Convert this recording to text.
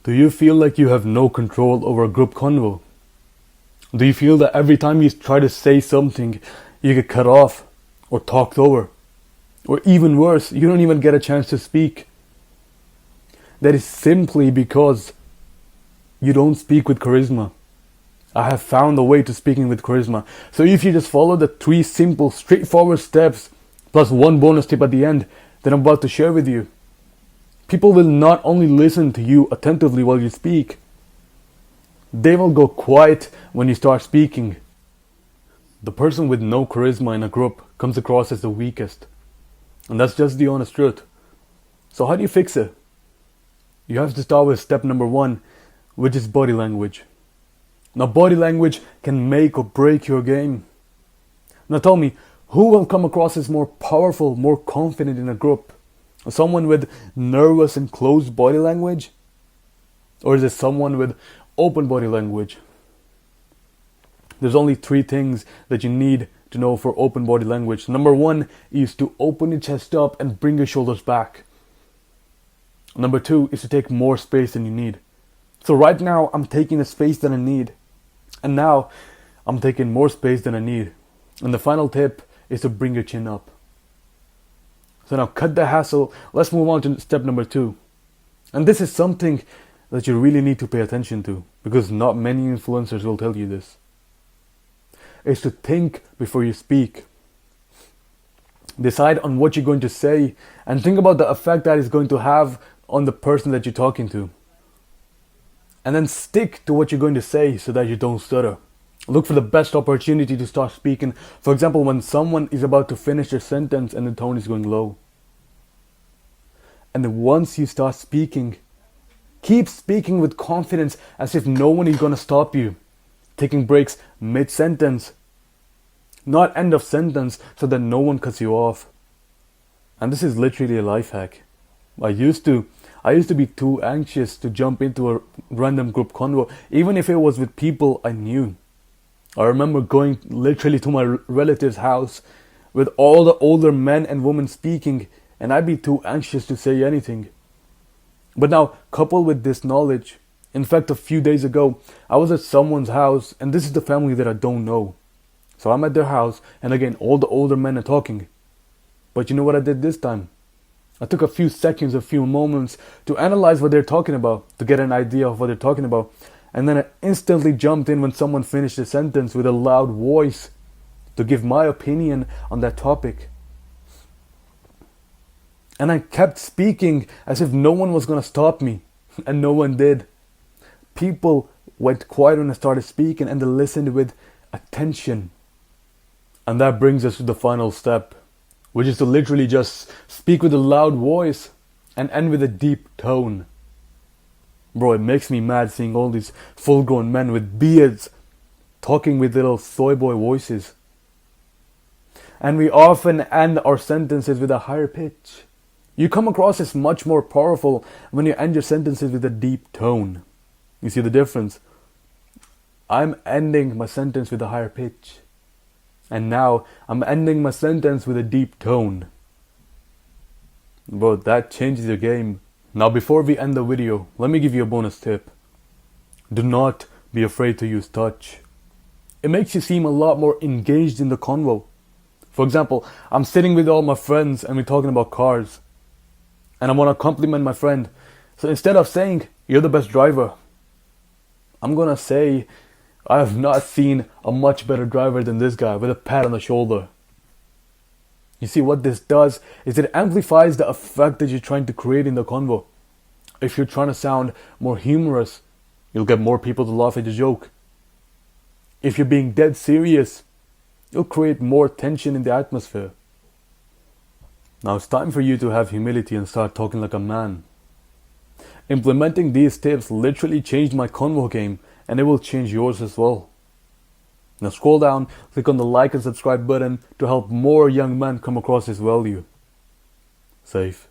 Do you feel like you have no control over a group convo? Do you feel that every time you try to say something, you get cut off or talked over? Or even worse, you don't even get a chance to speak? That is simply because you don't speak with charisma. I have found a way to speaking with charisma. So if you just follow the 3 simple, straightforward steps, plus 1 bonus tip at the end that I'm about to share with you, people will not only listen to you attentively while you speak, they will go quiet when you start speaking. The person with no charisma in a group comes across as the weakest. And that's just the honest truth. So how do you fix it? You have to start with step number 1, which is body language. Now, body language can make or break your game. Now tell me, who will come across as more powerful, more confident in a group? Someone with nervous and closed body language? Or is it someone with open body language? There's only 3 things that you need to know for open body language. Number 1 is to open your chest up and bring your shoulders back. Number 2 is to take more space than you need. So right now I'm taking the space that I need. And now I'm taking more space than I need. And the final tip is to bring your chin up. So now cut the hassle. Let's move on to step number 2. And this is something that you really need to pay attention to, because not many influencers will tell you this. Is to think before you speak. Decide on what you're going to say and think about the effect that is going to have on the person that you're talking to. And then stick to what you're going to say so that you don't stutter. Look for the best opportunity to start speaking. For example, when someone is about to finish their sentence and the tone is going low. And then once you start speaking, keep speaking with confidence as if no one is going to stop you. Taking breaks mid-sentence, not end of sentence, so that no one cuts you off. And this is literally a life hack. I used to be too anxious to jump into a random group convo, even if it was with people I knew. I remember going literally to my relative's house with all the older men and women speaking, and I'd be too anxious to say anything. But now, coupled with this knowledge, in fact, a few days ago, I was at someone's house, and this is the family that I don't know. So I'm at their house, and again, all the older men are talking. But you know what I did this time? I took a few seconds, a few moments to analyze what they're talking about, to get an idea of what they're talking about. And then I instantly jumped in when someone finished a sentence with a loud voice to give my opinion on that topic. And I kept speaking as if no one was going to stop me, and no one did. People went quiet when I started speaking, and they listened with attention. And that brings us to the final step, which is to literally just speak with a loud voice and end with a deep tone. Bro, it makes me mad seeing all these full-grown men with beards talking with little soy boy voices. And we often end our sentences with a higher pitch. You come across as much more powerful when you end your sentences with a deep tone. You see the difference? I'm ending my sentence with a higher pitch. And now I'm ending my sentence with a deep tone. Bro, that changes your game. Now before we end the video, let me give you a bonus tip. Do not be afraid to use touch. It makes you seem a lot more engaged in the convo. For example, I'm sitting with all my friends and we're talking about cars. And I want to compliment my friend. So instead of saying, "You're the best driver," I'm going to say, "I have not seen a much better driver than this guy," with a pat on the shoulder. You see, what this does is it amplifies the effect that you're trying to create in the convo. If you're trying to sound more humorous, you'll get more people to laugh at your joke. If you're being dead serious, you'll create more tension in the atmosphere. Now it's time for you to have humility and start talking like a man. Implementing these tips literally changed my convo game, and it will change yours as well. Now scroll down, click on the like and subscribe button to help more young men come across this value. Safe.